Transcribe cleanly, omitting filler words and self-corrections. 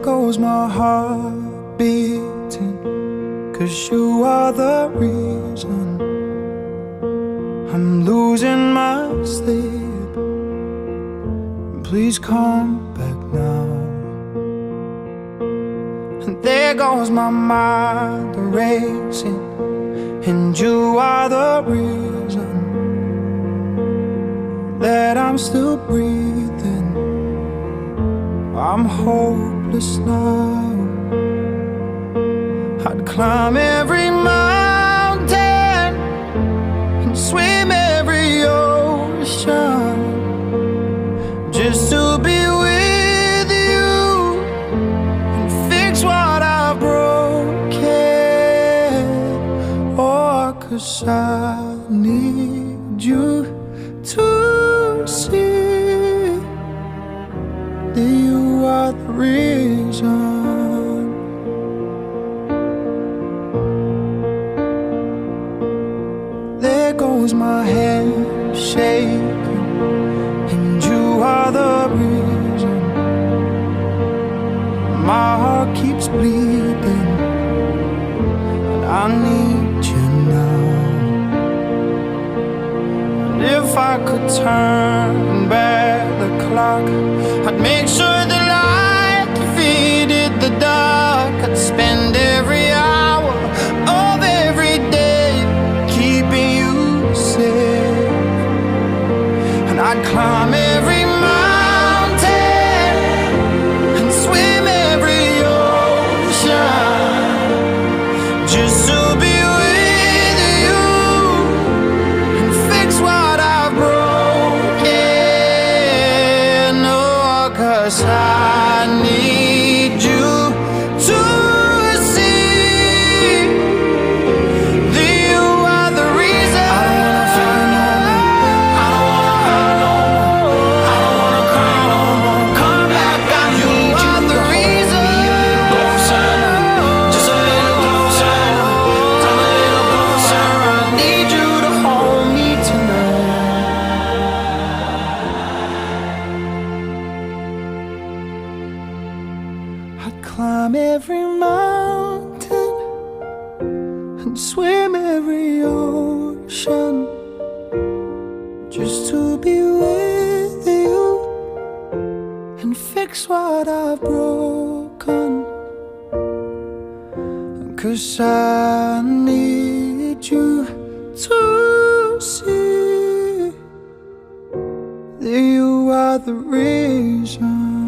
goes my heart beating, 'cause you are the reason I'm losing my sleep. Please come back now. And there goes my mind racing, and you are the reason that I'm still breathing. I'm hopeless now. I'd climb every mountain and swim every ocean just to be with you and fix what I've broken. Oh, 'cause I need you to see that you are the reason. There goes my hand shaking, and you are the reason my heart keeps bleeding, and I need you now. And if I could turn back the clock, I'd make sure the light defeated the dark. I'd spend every hour of every day keeping you safe, and I'd climb every mountain and swim every ocean just to be with you and fix what I've broken. Oh, 'cause I need you to see that you are the reason. I don't wanna cry no more. Come back, I need you. The reason. Closer, just a little closer. Come a little closer. I need you to hold me tonight. I'd climb every mountain and swim every ocean just to be with you and fix what I've broken. 'Cause I need you to see that you are the reason.